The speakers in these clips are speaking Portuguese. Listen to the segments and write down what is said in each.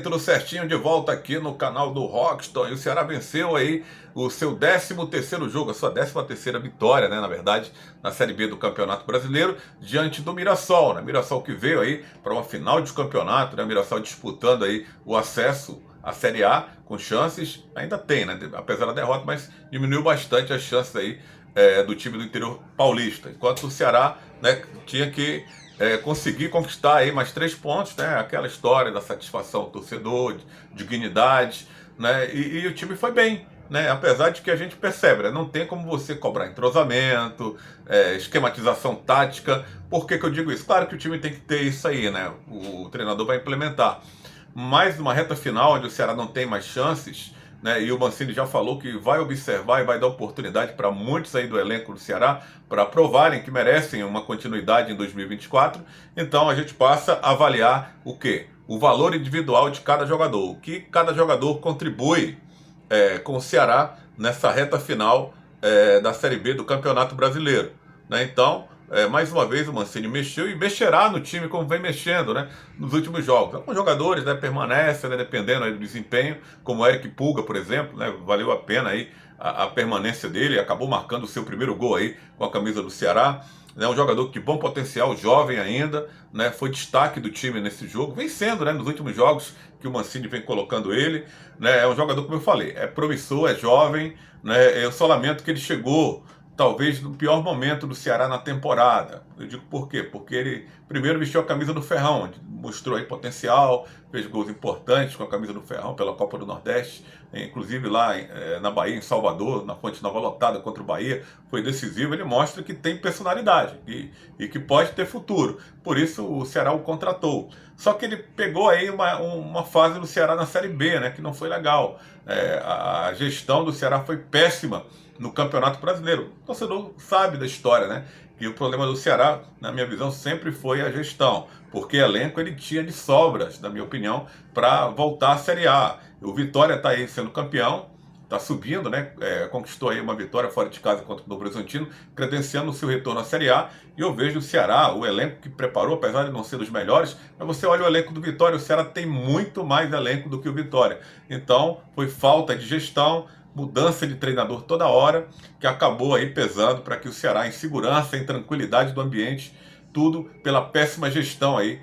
Tudo certinho, de volta aqui no canal do Rockston. E o Ceará venceu aí o seu 13º jogo, a sua 13ª vitória, né, na verdade, na Série B do Campeonato Brasileiro, diante do Mirassol, né? Mirassol que veio aí para uma final de campeonato, né? Mirassol disputando aí o acesso à Série A com chances, ainda tem, né? Apesar da derrota, mas diminuiu bastante as chances aí do time do interior paulista. Enquanto o Ceará, né, tinha que conseguir conquistar aí mais 3 pontos, né? Aquela história da satisfação do torcedor, de dignidade, né? E o time foi bem, né? Apesar de que a gente percebe, né? Não tem como você cobrar entrosamento, esquematização tática. Por que eu digo isso? Claro que o time tem que ter isso aí, né? O treinador vai implementar. Mas numa reta final, onde o Ceará não tem mais chances, né, e o Mancini já falou que vai observar e vai dar oportunidade para muitos aí do elenco do Ceará para provarem que merecem uma continuidade em 2024. Então a gente passa a avaliar o quê? O valor individual de cada jogador, o que cada jogador contribui com o Ceará nessa reta final da Série B do Campeonato Brasileiro, né? Então, mais uma vez o Mancini mexeu e mexerá no time como vem mexendo, né, nos últimos jogos. Alguns jogadores, né, permanecem, né, dependendo aí do desempenho, como o Eric Pulga, por exemplo, né, valeu a pena aí a permanência dele, acabou marcando o seu primeiro gol aí com a camisa do Ceará. É um jogador de bom potencial, jovem ainda, né, foi destaque do time nesse jogo, vem sendo, né, nos últimos jogos que o Mancini vem colocando ele, né, é um jogador, como eu falei, é promissor, é jovem, né, eu só lamento que ele chegou talvez no pior momento do Ceará na temporada. Eu digo por quê? Porque ele primeiro vestiu a camisa do Ferrão, onde mostrou aí potencial, fez gols importantes com a camisa do Ferrão pela Copa do Nordeste, inclusive lá na Bahia, em Salvador, na Fonte Nova lotada contra o Bahia, foi decisivo. Ele mostra que tem personalidade e que pode ter futuro. Por isso o Ceará o contratou. Só que ele pegou aí uma fase do Ceará na Série B, né, que não foi legal. A gestão do Ceará foi péssima no Campeonato Brasileiro. O torcedor sabe da história, né? Que o problema do Ceará, na minha visão, sempre foi a gestão, porque elenco ele tinha de sobras, na minha opinião, para voltar à Série A. O Vitória está aí sendo campeão, está subindo, né? Conquistou aí uma vitória fora de casa contra o Novo Horizontino, credenciando o seu retorno à Série A. E eu vejo o Ceará, o elenco que preparou, apesar de não ser dos melhores, mas você olha o elenco do Vitória, o Ceará tem muito mais elenco do que o Vitória. Então, foi falta de gestão, mudança de treinador toda hora, que acabou aí pesando para que o Ceará, em segurança, em tranquilidade do ambiente, tudo pela péssima gestão aí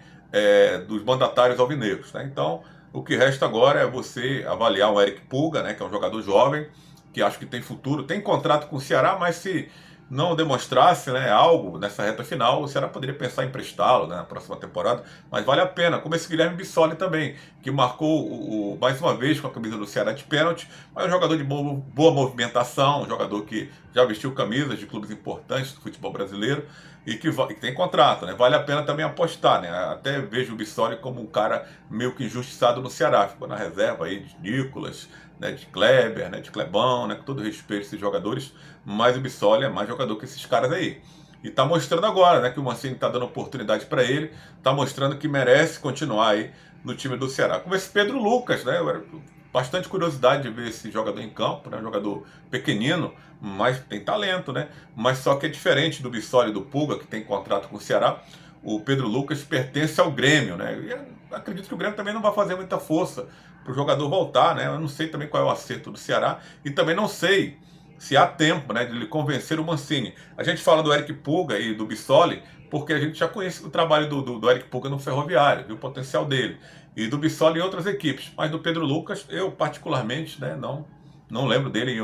dos mandatários alvinegros, né? Então, o que resta agora é você avaliar o Eric Pulga, né, que é um jogador jovem, que acho que tem futuro, tem contrato com o Ceará, mas se não demonstrasse, né, algo nessa reta final, o Ceará poderia pensar em emprestá-lo, né, na próxima temporada, mas vale a pena, como esse Guilherme Bissoli também, que marcou mais uma vez com a camisa do Ceará de pênalti, mas é um jogador de boa movimentação, um jogador que já vestiu camisas de clubes importantes do futebol brasileiro e que tem contrato, né? Vale a pena também apostar, né? Até vejo o Bissoli como um cara meio que injustiçado no Ceará, ficou na reserva aí de Nicolas, né, de Kleber, né, de Clebão, né, com todo respeito a esses jogadores, mas o Bissoli é mais jogador que esses caras aí. E tá mostrando agora, né, que o Mancini tá dando oportunidade para ele, tá mostrando que merece continuar aí no time do Ceará. Como esse Pedro Lucas, né, eu era bastante curiosidade de ver esse jogador em campo, né, um jogador pequenino, mas tem talento, né, mas só que é diferente do Bissoli e do Pulga, que tem contrato com o Ceará. O Pedro Lucas pertence ao Grêmio, né, e eu acredito que o Grêmio também não vai fazer muita força para o jogador voltar, né? Eu não sei também qual é o acerto do Ceará e também não sei se há tempo, né, de ele convencer o Mancini. A gente fala do Eric Pulga e do Bissoli porque a gente já conhece o trabalho do Eric Pulga no Ferroviário, viu o potencial dele, e do Bissoli em outras equipes. Mas do Pedro Lucas, eu particularmente, né, não lembro dele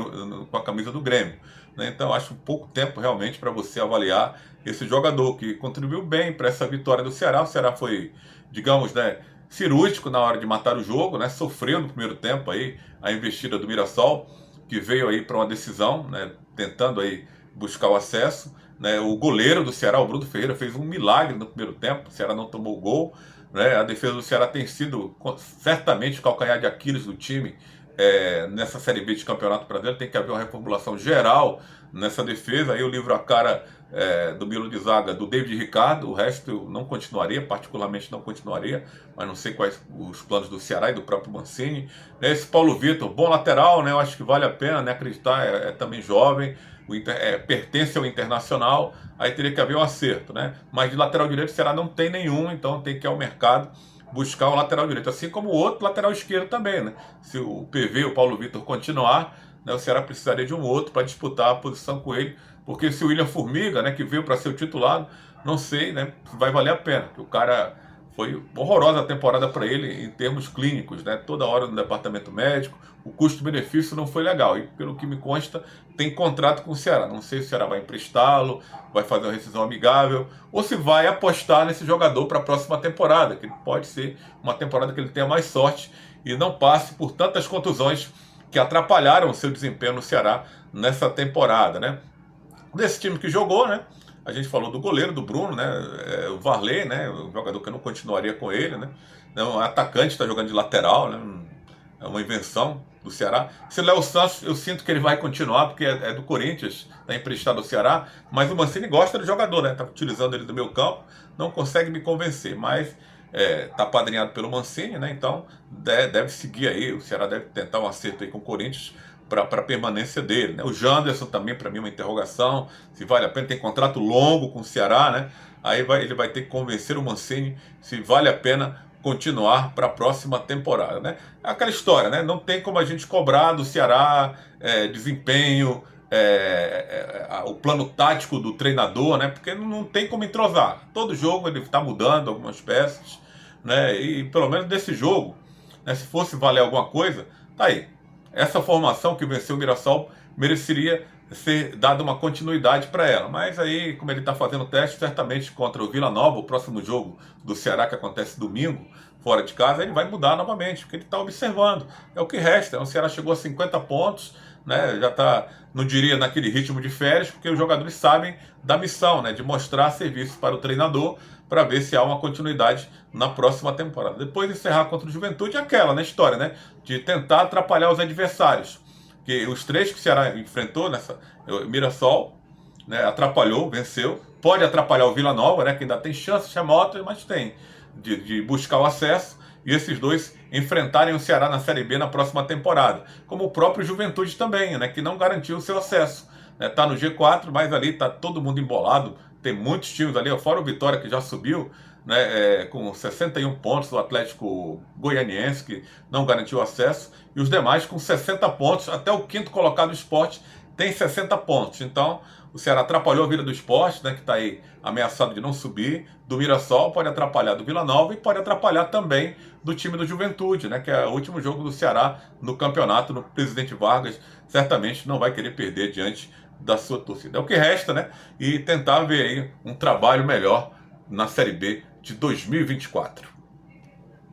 com a camisa do Grêmio, né? Então acho pouco tempo realmente para você avaliar esse jogador que contribuiu bem para essa vitória do Ceará. O Ceará foi, digamos, né, cirúrgico na hora de matar o jogo, né? Sofreu no primeiro tempo aí a investida do Mirassol, que veio aí para uma decisão, né? Tentando aí buscar o acesso, né? O goleiro do Ceará, o Bruno Ferreira, fez um milagre no primeiro tempo. O Ceará não tomou gol, né? A defesa do Ceará tem sido certamente o calcanhar de Aquiles do time. Nessa Série B de Campeonato Brasileiro tem que haver uma reformulação geral nessa defesa. Aí eu livro a cara do Milo de Zaga do David Ricardo, o resto eu não continuaria, particularmente não continuaria, mas não sei quais os planos do Ceará e do próprio Mancini. Esse Paulo Vitor, bom lateral, né? Eu acho que vale a pena, né, acreditar, é também jovem, pertence ao Internacional, aí teria que haver um acerto, né? Mas de lateral direito o Ceará não tem nenhum, então tem que ir ao mercado buscar um lateral direito, assim como o outro lateral esquerdo também, né? Se o PV, o Paulo Vitor, continuar, né, o Ceará precisaria de um outro para disputar a posição com ele, porque se o William Formiga, né, que veio para ser o titular, não sei, né, se vai valer a pena, que o cara foi horrorosa a temporada para ele em termos clínicos, né? Toda hora no departamento médico, o custo-benefício não foi legal. E pelo que me consta, tem contrato com o Ceará. Não sei se o Ceará vai emprestá-lo, vai fazer uma rescisão amigável, ou se vai apostar nesse jogador para a próxima temporada, que pode ser uma temporada que ele tenha mais sorte e não passe por tantas contusões que atrapalharam o seu desempenho no Ceará nessa temporada, né? Desse time que jogou, né? A gente falou do goleiro, do Bruno, né? O Varley, né? O jogador que eu não continuaria com ele, né? Um atacante, está jogando de lateral, né? É uma invenção do Ceará. Esse Léo Santos, eu sinto que ele vai continuar, porque é do Corinthians, está emprestado ao Ceará, mas o Mancini gosta do jogador, né? Está utilizando ele do meio campo, não consegue me convencer, mas está apadrinhado pelo Mancini, né? Então deve seguir aí, o Ceará deve tentar um acerto aí com o Corinthians, para a permanência dele, né? O Janderson também, para mim, é uma interrogação, se vale a pena, tem contrato longo com o Ceará, né? Aí ele vai ter que convencer o Mancini se vale a pena continuar para a próxima temporada, né? É aquela história, né? Não tem como a gente cobrar do Ceará desempenho, o plano tático do treinador, né? Porque não tem como entrosar. Todo jogo ele está mudando algumas peças, né? E pelo menos desse jogo, né, se fosse valer alguma coisa, tá aí. Essa formação que venceu o Mirassol mereceria ser dada uma continuidade para ela. Mas aí, como ele está fazendo teste, certamente contra o Vila Nova, o próximo jogo do Ceará que acontece domingo, fora de casa, ele vai mudar novamente, porque ele está observando. É o que resta. O Ceará chegou a 50 pontos, né? Já está, não diria naquele ritmo de férias, porque os jogadores sabem da missão, né? De mostrar serviço para o treinador, para ver se há uma continuidade na próxima temporada. Depois de encerrar contra o Juventude, é aquela, né, história, né? De tentar atrapalhar os adversários. Que os três que o Ceará enfrentou nessa, Mirassol, né, atrapalhou, venceu. Pode atrapalhar o Vila Nova, né, que ainda tem chances remotas, mas tem de buscar o acesso. E esses dois enfrentarem o Ceará na Série B na próxima temporada. Como o próprio Juventude também, né, que não garantiu o seu acesso. Está no G4, mas ali está todo mundo embolado. Tem muitos times ali, fora o Vitória que já subiu, né, com 61 pontos, o Atlético Goianiense, que não garantiu acesso, e os demais com 60 pontos, até o quinto colocado, o Sport, tem 60 pontos. Então, o Ceará atrapalhou a vida do Sport, né, que está aí ameaçado de não subir, do Mirassol, pode atrapalhar do Vila Nova e pode atrapalhar também do time do Juventude, né, que é o último jogo do Ceará no campeonato, no Presidente Vargas, certamente não vai querer perder diante da sua torcida. É o que resta, né, e tentar ver aí um trabalho melhor na Série B de 2024.